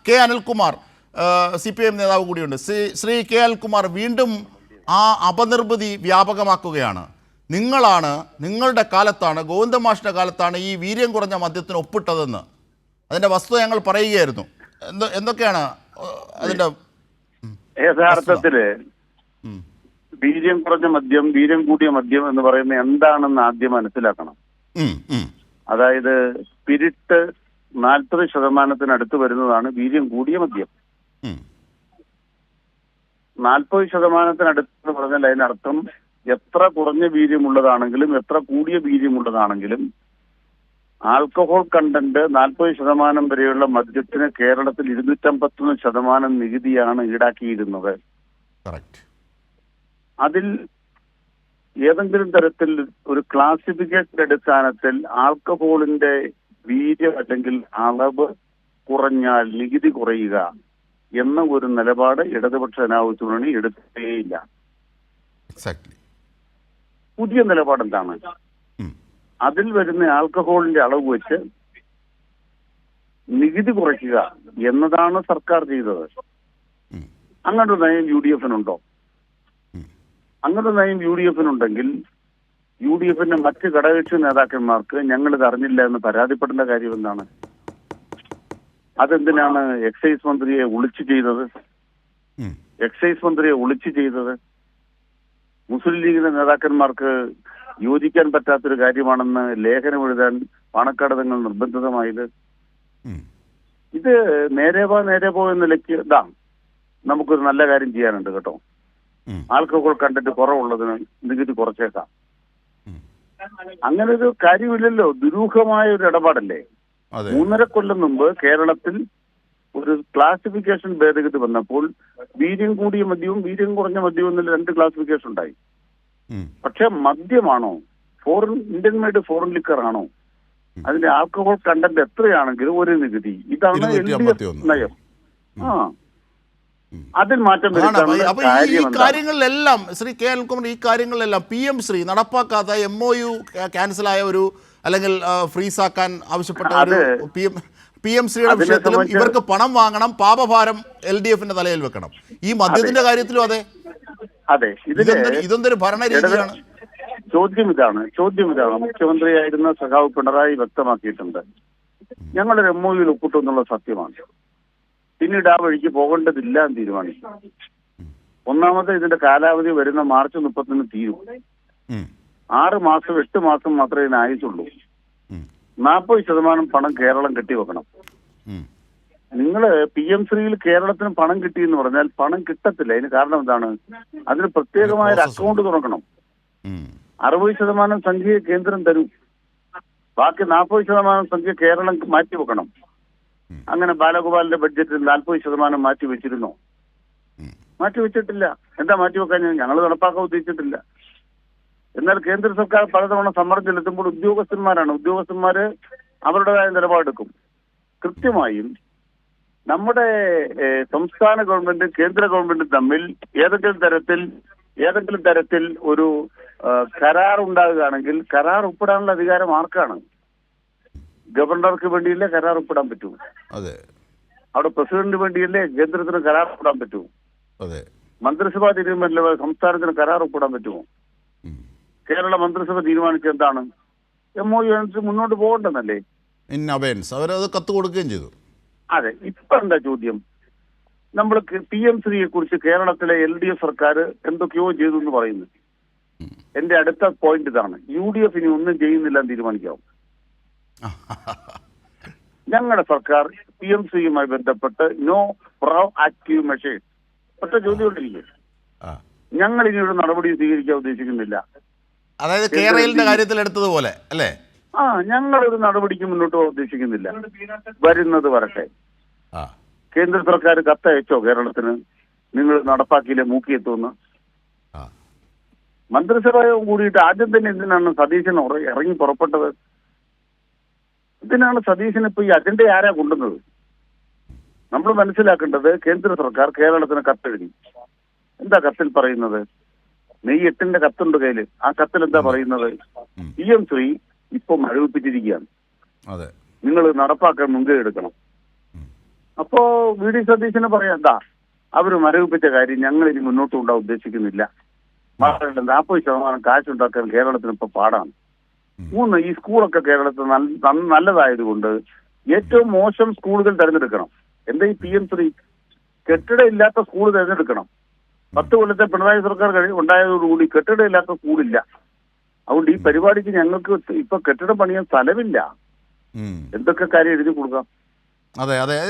K Anilkumar CPIM നേതാവ് കൂടിയുണ്ട്. Shri K Anilkumar, വീണ്ടും ആ അപനിർമ്മിതി വ്യാപകമാക്കുകയാണ്. നിങ്ങളുടെ കാലത്താണ്, ഗോവിന്ദമാഷിൻ്റെ കാലത്താണ് ഈ വീര്യം കുറഞ്ഞ മദ്യത്തിന് ഒപ്പിട്ടതെന്ന് അതിൻ്റെ വസ്തുത ഞങ്ങൾ പറയുകയായിരുന്നു. എന്തൊക്കെയാണ് അതിൻ്റെ യഥാർത്ഥത്തില് വീര്യം കുറഞ്ഞ മദ്യം, വീര്യം കൂടിയ മദ്യം എന്ന് പറയുന്നത് എന്താണെന്ന് ആദ്യം മനസ്സിലാക്കണം. അതായത് സ്പിരിറ്റ് 40% വരുന്നതാണ് വീര്യം കൂടിയ മദ്യം. 40% എന്ന് പറഞ്ഞാൽ അതിനർത്ഥം എത്ര കുറഞ്ഞ വീര്യമുള്ളതാണെങ്കിലും എത്ര കൂടിയ വീര്യമുള്ളതാണെങ്കിലും ആൽക്കഹോൾ കണ്ടന്റ് 40% വരെയുള്ള മദ്യത്തിന് കേരളത്തിൽ 251% നികുതിയാണ് ഈടാക്കിയിരുന്നത്. അതിൽ ഏതെങ്കിലും തരത്തിൽ ഒരു ക്ലാസിഫിക്കേഷൻ അടിസ്ഥാനത്തിൽ ആൽക്കഹോളിന്റെ വീര്യം അല്ലെങ്കിൽ അളവ് കുറഞ്ഞാൽ നികുതി കുറയുക എന്ന ഒരു നിലപാട് ഇടതുപക്ഷ ജനാധിപത്യ മുന്നണി എടുത്തേയില്ല. പുതിയ നിലപാട് എന്താണ്? അതിൽ വരുന്ന ആൽക്കഹോളിന്റെ അളവ് വെച്ച് നികുതി കുറയ്ക്കുക എന്നതാണ് സർക്കാർ ചെയ്തത്. അങ്ങനൊരു നയം UDF-നുണ്ടോ? അങ്ങനെ നയം UDF-നുണ്ടെങ്കിൽ UDF-ന്റെ മറ്റ് ഘടകകക്ഷി നേതാക്കന്മാർക്ക് ഞങ്ങളിത് അറിഞ്ഞില്ല എന്ന് പരാതിപ്പെടേണ്ട കാര്യം എന്താണ്? അതെന്തിനാണ് എക്സൈസ് മന്ത്രിയെ ഒളിച്ചു ചെയ്തത്? മുസ്ലിം ലീഗിന്റെ നേതാക്കന്മാർക്ക് യോജിക്കാൻ പറ്റാത്തൊരു കാര്യമാണെന്ന് ലേഖനം എഴുതാൻ പാണക്കാട് തങ്ങൾ നിർബന്ധിതമായത്. ഇത് നേരെ പോ എന്ന നിലയ്ക്ക് നമുക്കൊരു നല്ല കാര്യം ചെയ്യാനുണ്ട് കേട്ടോ. ആൽക്കഹോൾ കണ്ടന്റ് കുറവുള്ളതിന് നികുതി കുറച്ചേക്കാം. അങ്ങനെ ഒരു കാര്യമില്ലല്ലോ. ദുരൂഹമായ ഒരു ഇടപാടല്ലേ. 3.5 കൊല്ലം മുമ്പ് കേരളത്തിൽ ഒരു ക്ലാസിഫിക്കേഷൻ ഭേദഗതി വന്നപ്പോൾ വീര്യം കൂടിയ മദ്യവും വീര്യം കുറഞ്ഞ മദ്യവും എന്നുള്ള 2 ക്ലാസിഫിക്കേഷൻ ഉണ്ടായി. പക്ഷെ മദ്യമാണോ, ഇന്ത്യൻ മെയ്ഡ് ഫോറിൻ ലിക്കർ ആണോ, അതിന്റെ ആൽക്കഹോൾ കണ്ടന്റ് എത്രയാണെങ്കിലും ഒരു നികുതി. ഇതാണ് LDF നയം. അതിൽ മാറ്റം ഈ കാര്യങ്ങളിലെല്ലാം ശ്രീ കെ അനിൽകുമാർ, ഈ കാര്യങ്ങളിലെല്ലാം PM ശ്രീ നടപ്പാക്കാത്ത MOU ക്യാൻസലായ ഒരു അല്ലെങ്കിൽ ഫ്രീസാക്കാൻ ആവശ്യപ്പെട്ട ഒരു PM ശ്രീയുടെ വിഷയത്തിലും ഇവർക്ക് പണം വാങ്ങണം, പാപഭാരം LDF-ന്റെ തലയിൽ വെക്കണം. ഈ മദ്യത്തിന്റെ കാര്യത്തിലും അതെ. ഇതൊന്നൊരു ഭരണ രീതിയാണ്. ചോദ്യം ഇതാണ്. മുഖ്യമന്ത്രിയായിരുന്ന സഖാവ് പിണറായി വ്യക്തമാക്കിയിട്ടുണ്ട്, ഞങ്ങളൊരു MOU-യിൽ ഒപ്പിട്ടു എന്നുള്ള സത്യമാണ്. പിന്നീട് ആ വഴിക്ക് പോകേണ്ടതില്ല എന്ന് തീരുമാനിച്ചു. ഒന്നാമത് ഇതിന്റെ കാലാവധി വരുന്ന മാർച്ച് 30-ന് തീരും. 6 മാസം 8 മാസം മാത്രമേ ഇതിന് ആയുസുള്ളൂ. 40% പണം കേരളം കെട്ടിവെക്കണം. നിങ്ങൾ PM ശ്രീയിൽ കേരളത്തിന് പണം കിട്ടിയെന്ന് പറഞ്ഞാൽ പണം കിട്ടത്തില്ല. അതിന് കാരണം എന്താണ്? അതിന് പ്രത്യേകമായ ഒരു അക്കൗണ്ട് തുറക്കണം. 60% സംഖ്യ കേന്ദ്രം തരും, ബാക്കി 40% സംഖ്യ കേരളം മാറ്റിവെക്കണം. അങ്ങനെ ബാലഗോപാലിന്റെ ബഡ്ജറ്റിൽ 40% മാറ്റിവെച്ചിരുന്നോ? മാറ്റിവെച്ചിട്ടില്ല. എന്താ മാറ്റിവെക്കാൻ? ഞങ്ങൾ നടപ്പാക്കാൻ ഉദ്ദേശിച്ചിട്ടില്ല. എന്നാൽ കേന്ദ്ര സർക്കാർ പലതവണ സമ്മർദ്ദം ചെലുത്തുമ്പോൾ ഉദ്യോഗസ്ഥന്മാര് അവരുടേതായ നിലപാടെടുക്കും. കൃത്യമായും നമ്മുടെ സംസ്ഥാന ഗവൺമെന്റ് കേന്ദ്ര ഗവൺമെന്റ് തമ്മിൽ ഏതെങ്കിലും തരത്തിൽ ഒരു കരാർ ഉണ്ടാകുകയാണെങ്കിൽ കരാർ ഒപ്പിടാനുള്ള അധികാരം ആർക്കാണ്? ഗവർണർക്ക് വേണ്ടിയല്ലേ കരാർ ഒപ്പിടാൻ പറ്റൂ? അവിടെ പ്രസിഡന്റിന് വേണ്ടിയല്ലേ കേന്ദ്രത്തിന് കരാർ ഒപ്പിടാൻ പറ്റൂ? മന്ത്രിസഭാ തീരുമാനത്തിലെ സംസ്ഥാനത്തിന് കരാർ ഒപ്പിടാൻ പറ്റുമോ? കേരള മന്ത്രിസഭ തീരുമാനിച്ച എന്താണ്? MOU അനുസരിച്ച് മുന്നോട്ട് പോകണ്ടെന്നല്ലേ? അവരത് കത്ത് കൊടുക്കുകയും ചെയ്തു. അതെ. ഇപ്പൊ എന്താ ചോദ്യം? നമ്മൾ PM ശ്രീയെ കുറിച്ച് കേരളത്തിലെ LDF സർക്കാർ എന്തൊക്കെയോ ചെയ്തു എന്ന് പറയുന്നു. എന്റെ അടുത്ത പോയിന്റ് ഇതാണ്. UDF ഇനി ഒന്നും ചെയ്യുന്നില്ല എന്ന് തീരുമാനിക്കാവും. ഞങ്ങളുടെ സർക്കാർ PM ശ്രീയുമായി ബന്ധപ്പെട്ട് നോ പ്രോ ആക്റ്റീവ് മെഷേഴ്സ് ഒറ്റ ചോദ്യമുണ്ടിരിക്കും. ഞങ്ങൾ ഇനിയൊരു നടപടി സ്വീകരിക്കാൻ ഉദ്ദേശിക്കുന്നില്ല. അതായത് കേരളത്തിന്റെ കാര്യത്തിൽ എടുത്തതുപോലെ അല്ലേ? ഞങ്ങളൊരു നടപടിക്ക് മുന്നോട്ട് പോകാൻ ഉദ്ദേശിക്കുന്നില്ല. വരുന്നത് വരട്ടെ. കേന്ദ്ര സർക്കാർ കത്തയച്ചോ കേരളത്തിന്? നിങ്ങൾ നടപ്പാക്കിയില്ലേ മൂക്കിയെത്തുമെന്ന്? മന്ത്രിസഭയും കൂടിയിട്ട് ആദ്യം തന്നെ എന്തിനാണ് സതീശൻ ഇറങ്ങി പുറപ്പെട്ടത്? ഇതിനാണ് സതീശൻ ഇപ്പൊ ഈ അജണ്ട ആരാ കൊണ്ടുവന്നത്? നമ്മൾ മനസ്സിലാക്കേണ്ടത് കേന്ദ്ര സർക്കാർ കേരളത്തിന് കത്തെഴുതി. എന്താ കത്തിൽ പറയുന്നത്? മെയ് 8-ന്റെ കത്തുണ്ട് കയ്യില്. ആ കത്തിൽ എന്താ പറയുന്നത്? PM ശ്രീ ഇപ്പൊ മരവിപ്പിച്ചിരിക്കുകയാണ്, നിങ്ങൾ നടപ്പാക്കാൻ മുൻകൈ എടുക്കണം. അപ്പോ വി ഡി സതീശന് പറയാം, എന്താ അവര് മരവിപ്പിച്ച കാര്യം ഞങ്ങൾ ഇനി മുന്നോട്ട് കൊണ്ടുപോകാൻ ഉദ്ദേശിക്കുന്നില്ല. മാത്രമല്ല 40% കാശുണ്ടാക്കാൻ കേരളത്തിന് ഇപ്പൊ പാടാണ്. 3, ഈ സ്കൂളൊക്കെ കേരളത്തിൽ നല്ലതായതുകൊണ്ട് ഏറ്റവും മോശം സ്കൂളുകൾ തിരഞ്ഞെടുക്കണം. എന്താ ഈ PM3 കെട്ടിടം ഇല്ലാത്ത സ്കൂൾ തിരഞ്ഞെടുക്കണം. 10 കൊല്ലത്തെ പിണറായി സർക്കാർ ഉണ്ടായതോടുകൂടി കെട്ടിടം ഇല്ലാത്ത സ്കൂളില്ല. അതുകൊണ്ട് ഈ പരിപാടിക്ക് ഞങ്ങൾക്ക് ഇപ്പൊ കെട്ടിടം പണിയാൻ സ്ഥലമില്ല. എന്തൊക്കെ കാര്യം എഴുതി കൊടുക്കാം. അതെ അതെ